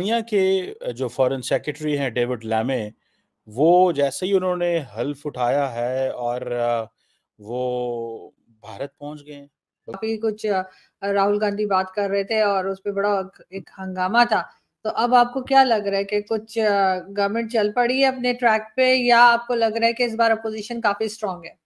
बर्तानिया के जो foreign secretary हैं डेविड लैमे, वो जैसे ही उन्होंने हल्फ उठाया है और वो भारत पहुंच गए हैं। काफी कुछ राहुल गांधी बात कर रहे थे और उस पे बड़ा एक हंगामा था। तो अब आपको क्या लग रहा है कि कुछ गवर्नमेंट चल पड़ी है अपने ट्रैक पे, या आपको लग रहा है कि इस बार अपोजिशन काफी स्ट्रांग है?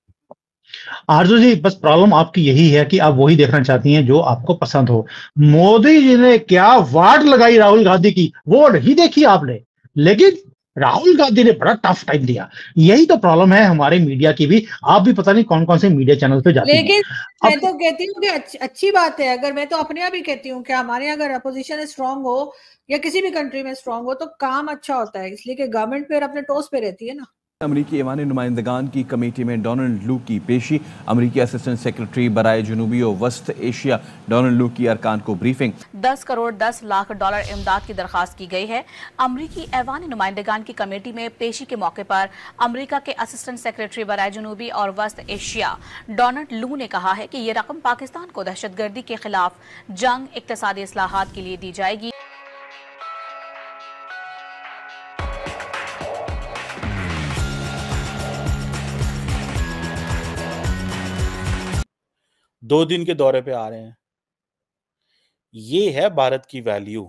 आरजू जी, बस प्रॉब्लम आपकी यही है कि आप वही देखना चाहती हैं जो आपको पसंद हो। मोदी जी ने क्या वाट लगाई राहुल गांधी की, वो नहीं देखी आपने। लेकिन राहुल गांधी ने बड़ा टफ टाइम दिया। यही तो प्रॉब्लम है हमारे मीडिया की भी। आप भी पता नहीं कौन कौन से मीडिया चैनल पे जाती हैं। लेकिन मैं अब तो कहती हूँ कि अच्छी बात है। अगर मैं तो अपने आप ही कहती हूँ कि हमारे यहाँ अगर अपोजिशन स्ट्रांग हो या किसी भी कंट्री में स्ट्रांग हो तो काम अच्छा होता है, इसलिए कि गवर्नमेंट फिर अपने टोस पे रहती है ना। अमरीकी ऐवान नुमाइंदगान की कमेटी में डोनाल्ड लू की पेशी। अमरीकी असिस्टेंट सेक्रेटरी बराए जनूबी और वस्त एशिया डोनाल्ड लू की अरकान को ब्रीफिंग। 10 करोड़ 10 लाख डॉलर इमदाद की दरखास्त की गई है। अमरीकी ऐवान नुमाइंदगान की कमेटी में पेशी के मौके पर अमरीका के असिस्टेंट सेक्रेटरी बराए जनूबी और वस्त एशिया डोनाल्ड लू ने कहा है कि ये रकम पाकिस्तान को दहशतगर्दी के खिलाफ जंग, इक्तसादी इस्लाहात के लिए दी जाएगी। दो दिन के दौरे पे आ रहे हैं। ये है भारत की वैल्यू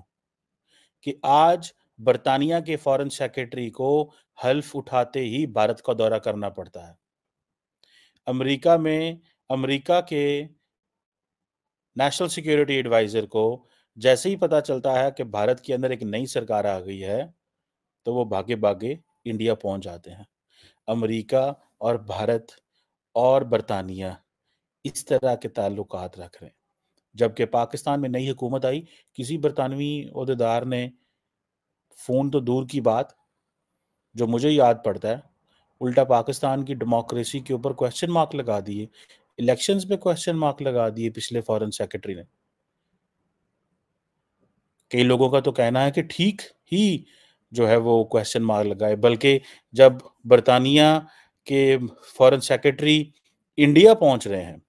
कि आज बर्तानिया के फॉरेन सेक्रेटरी को हल्फ उठाते ही भारत का दौरा करना पड़ता है। अमेरिका में अमेरिका के नेशनल सिक्योरिटी एडवाइजर को जैसे ही पता चलता है कि भारत के अंदर एक नई सरकार आ गई है, तो वो भागे भागे इंडिया पहुंच जाते हैं। अमेरिका और भारत और बर्तानिया इस तरह के ताल्लुकात रख रहे हैं। जबकि पाकिस्तान में नई हुकूमत आई, किसी बरतानवी ओहदेदार ने फ़ोन तो दूर की बात, जो मुझे याद पड़ता है, उल्टा पाकिस्तान की डेमोक्रेसी के ऊपर क्वेश्चन मार्क लगा दिए, इलेक्शंस पे क्वेश्चन मार्क लगा दिए पिछले फॉरेन सेक्रेटरी ने। कई लोगों का तो कहना है कि ठीक ही जो है वो क्वेश्चन मार्क लगाए, बल्कि जब बरतानिया के फॉरेन सेक्रेटरी इंडिया पहुंच रहे हैं,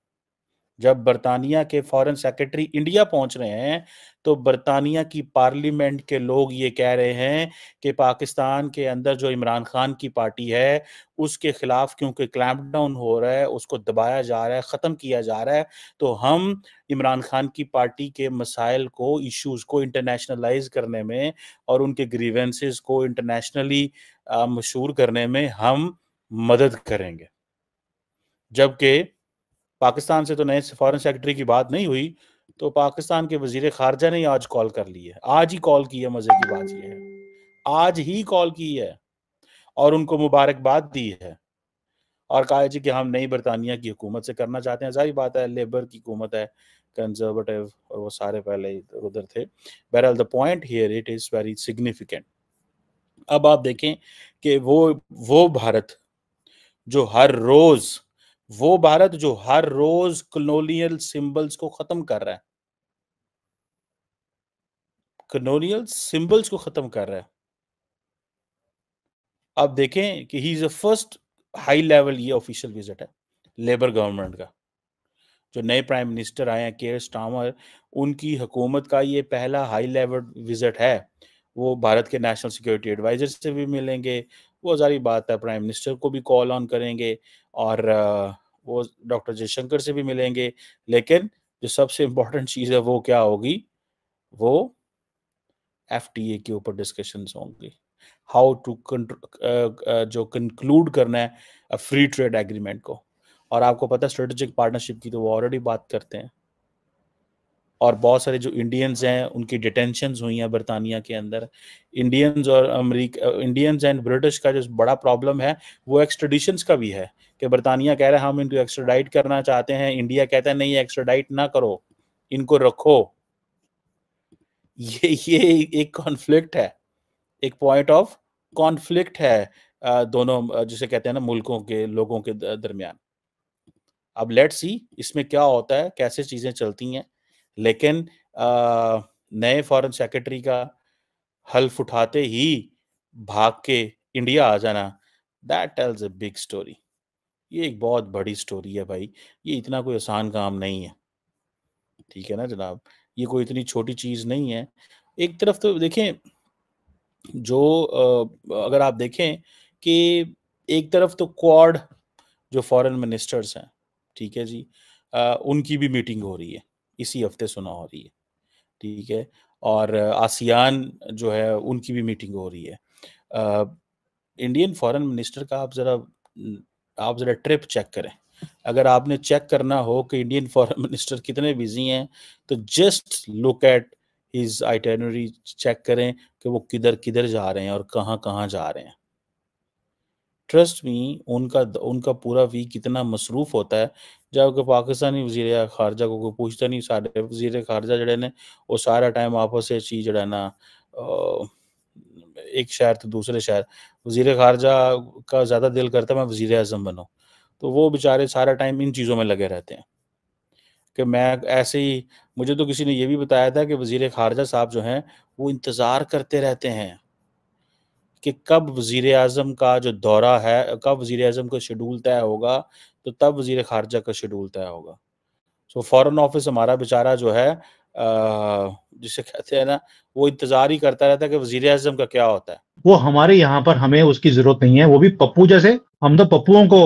जब बरतानिया के फॉरेन सेक्रेटरी इंडिया पहुंच रहे हैं, तो बरतानिया की पार्लियामेंट के लोग ये कह रहे हैं कि पाकिस्तान के अंदर जो इमरान खान की पार्टी है, उसके खिलाफ क्योंकि क्लैम्पडाउन हो रहा है, उसको दबाया जा रहा है, ख़त्म किया जा रहा है, तो हम इमरान खान की पार्टी के मसाइल को, इश्यूज़ को इंटरनेशनलाइज़ करने में और उनके ग्रीवेंसेस को इंटरनेशनली मशहूर करने में हम मदद करेंगे। जबकि पाकिस्तान से तो नए फॉरेन सेक्रेटरी की बात नहीं हुई, तो पाकिस्तान के वजीर खारजा ने आज कॉल कर ली है। आज ही कॉल की है, मजे की बात यह है, आज ही कॉल की है और उनको मुबारकबाद दी है और कहा है जी कि हम नई बरतानिया की हुकूमत से करना चाहते हैं। सारी बात है, लेबर की हुकूमत है, कंजर्वेटिव, और वो सारे पहले उधर थे। बहरहाल the point here it is very significant. अब आप देखें कि वो भारत जो हर रोज वो भारत जो हर रोज कॉलोनियल सिंबल्स को खत्म कर रहा है, कॉलोनियल सिंबल्स को खत्म कर रहा है। अब देखें कि he is a first high level, ये ऑफिशियल विजिट है लेबर गवर्नमेंट का। जो नए प्राइम मिनिस्टर आए हैं केयर स्टामर, उनकी हुकूमत का ये पहला हाई लेवल विजिट है। वो भारत के नेशनल सिक्योरिटी एडवाइजर से भी मिलेंगे, वो सारी बात है, प्राइम मिनिस्टर को भी कॉल ऑन करेंगे और वो डॉक्टर जयशंकर से भी मिलेंगे। लेकिन जो सबसे इम्पोर्टेंट चीज़ है वो क्या होगी, वो एफटीए के ऊपर डिस्कशंस होंगी, हाउ टू जो कंक्लूड करना है फ्री ट्रेड एग्रीमेंट को। और आपको पता है स्ट्रेटेजिक पार्टनरशिप की तो वो ऑलरेडी बात करते हैं। और बहुत सारे जो इंडियंस हैं उनकी डिटेंशंस हुई हैं बरतानिया के अंदर। इंडियंस और इंडियंस एंड ब्रिटिश का जो बड़ा प्रॉब्लम है वो एक्सट्रेडिशंस का भी है कि बरतानिया कह रहा है हम इनको एक्स्ट्राडाइट करना चाहते हैं, इंडिया कहता है नहीं एक्स्ट्राडाइट ना करो, इनको रखो। ये एक कॉन्फ्लिक्ट है, एक पॉइंट ऑफ कॉन्फ्लिक्ट है दोनों जिसे कहते हैं ना मुल्कों के लोगों के दरमियान। अब लेट्स सी इसमें क्या होता है, कैसे चीजें चलती हैं। लेकिन नए फॉरेन सेक्रेटरी का हल्फ उठाते ही भाग के इंडिया आ जाना, that tells a big story. ये एक बहुत बड़ी स्टोरी है भाई, ये इतना कोई आसान काम नहीं है, ठीक है ना जनाब, ये कोई इतनी छोटी चीज नहीं है। एक तरफ तो देखें जो अगर आप देखें कि एक तरफ तो क्वाड जो फॉरेन मिनिस्टर्स हैं, ठीक है जी, उनकी भी मीटिंग हो रही है, इसी हफ्ते सुना हो रही है, ठीक है, और आसियान जो है उनकी भी मीटिंग हो रही है। इंडियन फॉरेन मिनिस्टर का आप ज़रा ट्रिप चेक करें। अगर आपने चेक करना हो कि इंडियन फॉरेन मिनिस्टर कितने बिजी हैं, तो just look at his itinerary, check करें कि वो किधर किधर जा रहे हैं और कहाँ कहाँ जा रहे हैं। ट्रस्ट मी, उनका पूरा वीक कितना मसरूफ होता है, जबकि पाकिस्तानी वज़ीर ख़ारजा को कोई पूछता नहीं। साढ़े वज़ीर ख़ारजा जड़े ने वो सारा टाइम आपस च ही जड़ा ना एक शहर तो दूसरे शहर, वज़ीर ख़ारजा का ज़्यादा दिल करता है मैं वज़ीर आज़म बनूँ, तो वो बेचारे सारा टाइम इन चीज़ों में लगे रहते हैं कि मैं ऐसे ही। मुझे तो किसी ने ये भी बताया था कि वज़ीर ख़ारजा साहब जो हैं वो इंतज़ार करते रहते हैं कि कब वज़ीर आज़म का जो दौरा है, कब वज़ीर आज़म का शेड्यूल तय होगा, तो तब वज़ीर ख़ारजा का शेड्यूल तय होगा। सो फॉरेन ऑफिस हमारा बेचारा जो है जिसे कहते हैं ना, वो इंतज़ार ही करता रहता है कि वज़ीर आज़म का क्या होता है। वो हमारे यहाँ पर हमें उसकी जरूरत नहीं है, वो भी पप्पू जैसे, हम तो पप्पुओं को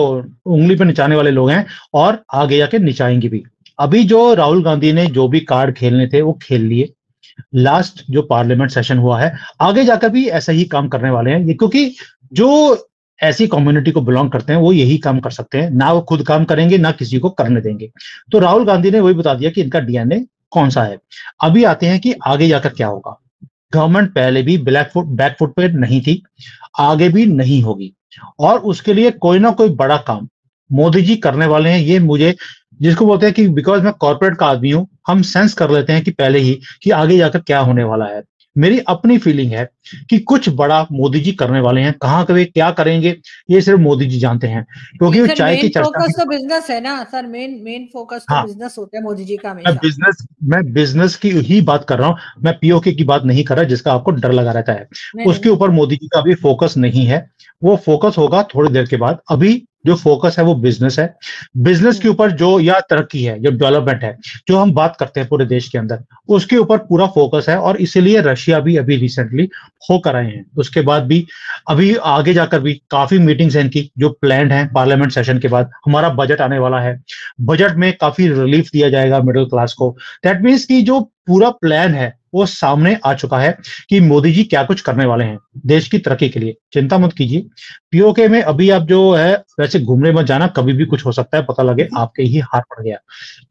उंगली पे निचाने वाले लोग हैं और आगे जाके निचाएंगे भी। अभी जो राहुल गांधी ने जो भी कार्ड खेलने थे वो खेल लिए। लास्ट जो पार्लियामेंट सेशन हुआ है, आगे जाकर भी ऐसा ही काम करने वाले हैं ये, क्योंकि जो ऐसी कम्युनिटी को बिलोंग करते हैं वो यही काम कर सकते हैं, ना वो खुद काम करेंगे ना किसी को करने देंगे। तो राहुल गांधी ने वही बता दिया कि इनका डीएनए कौन सा है। अभी आते हैं कि आगे जाकर क्या होगा। गवर्नमेंट पहले भी बैक फुट पे नहीं थी, आगे भी नहीं होगी, और उसके लिए कोई ना कोई बड़ा काम मोदी जी करने वाले हैं। ये मुझे, जिसको बोलते हैं कि बिकॉज मैं कॉर्पोरेट का आदमी हूं, हम सेंस कर लेते हैं कि पहले ही कि आगे जाकर क्या होने वाला है। मेरी अपनी फीलिंग है कि कुछ बड़ा मोदी जी करने वाले हैं। कहाँ कभी क्या करेंगे ये सिर्फ मोदी जी जानते हैं, क्योंकि वो सर चाय की मेन चर्चा फोकस तो बिजनेस है ना सर, मेन फोकस तो हाँ, बिजनेस होता है मोदी जी का मैं हमेशा। बिजनेस की ही बात कर रहा हूं, मैं पीओके की बात नहीं कर रहा जिसका आपको डर लगा रहता है। नहीं उसके नहीं, ऊपर मोदी जी का अभी फोकस नहीं है, वो फोकस होगा थोड़ी देर के बाद। अभी जो फोकस है वो बिजनेस है। बिजनेस के ऊपर जो, या तरक्की है, जो डेवलपमेंट है, जो हम बात करते हैं पूरे देश के अंदर, उसके ऊपर पूरा फोकस है। और इसीलिए रशिया भी अभी रिसेंटली होकर आए हैं। उसके बाद भी अभी आगे जाकर भी काफी मीटिंग्स हैं इनकी जो प्लान्ड है। पार्लियामेंट सेशन के बाद हमारा बजट आने वाला है, बजट में काफी रिलीफ दिया जाएगा मिडिल क्लास को। दैट मीन्स कि जो पूरा प्लान है वो सामने आ चुका है कि मोदी जी क्या कुछ करने वाले हैं देश की तरक्की के लिए। चिंता मत कीजिए। पीओके में अभी आप जो है वैसे घूमने मत जाना, कभी भी कुछ हो सकता है, पता लगे आपके ही हाथ पड़ गया,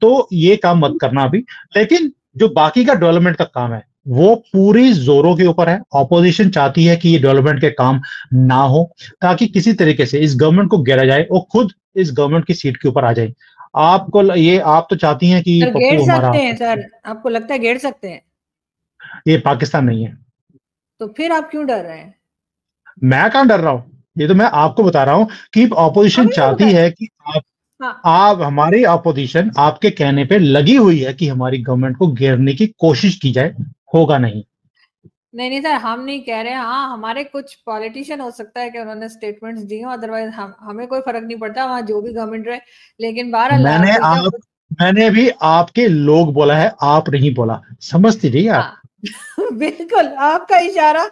तो ये काम मत करना अभी। लेकिन जो बाकी का डेवलपमेंट का काम है वो पूरी जोरों के ऊपर है। ऑपोजिशन चाहती है कि ये डेवलपमेंट के काम ना हो, ताकि किसी तरीके से इस गवर्नमेंट को घेरा जाए और खुद इस गवर्नमेंट की सीट के ऊपर आ जाए। आपको ये, आप तो चाहती हैं कि सर घेर पप्पू हमारा, सकते हैं सर, आपको लगता है घेर सकते हैं? ये पाकिस्तान नहीं है। तो फिर आप क्यों डर रहे हैं? मैं कहां डर रहा हूं, ये तो मैं आपको बता रहा हूं कि ऑपोजिशन हमें तो चाहती है कि हाँ, आप हमारी ऑपोजिशन आपके कहने पे लगी हुई है कि हमारी गवर्नमेंट को घेरने की कोशिश की जाए। होगा नहीं। नहीं सर, हम नहीं कह रहे हैं। हाँ, हमारे कुछ पॉलिटिशियन हो सकता है कि उन्होंने स्टेटमेंट्स दी हो, अदरवाइज हमें कोई फर्क नहीं पड़ता वहाँ जो भी गवर्नमेंट रहे। लेकिन बहरहाल मैंने भी आपके लोग बोला है, आप नहीं बोला, समझती रही आप। बिल्कुल आपका इशारा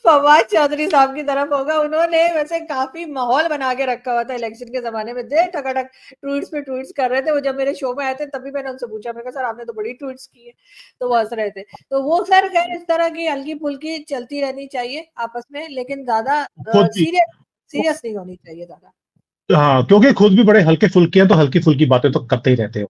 फवाद चौधरी साहब की तरफ होगा। उन्होंने वैसे काफी माहौल बना के रखा हुआ था इलेक्शन के जमाने में, दे टकाटक ट्वीट्स पे ट्वीट्स कर रहे थे। वो जब मेरे शो में आए थे तभी मैंने उनसे पूछा, मैं कहा सर आपने तो बड़ी ट्वीट्स की है, तो वो हंस रहे थे। तो वो सर खैर इस तरह की हल्की फुल्की चलती रहनी चाहिए आपस में, लेकिन ज्यादा सीरियस नहीं होनी चाहिए ज्यादा। हाँ, क्योंकि खुद भी बड़े हल्के फुल्के हैं, तो हल्की फुल्की बातें तो करते ही रहते हो।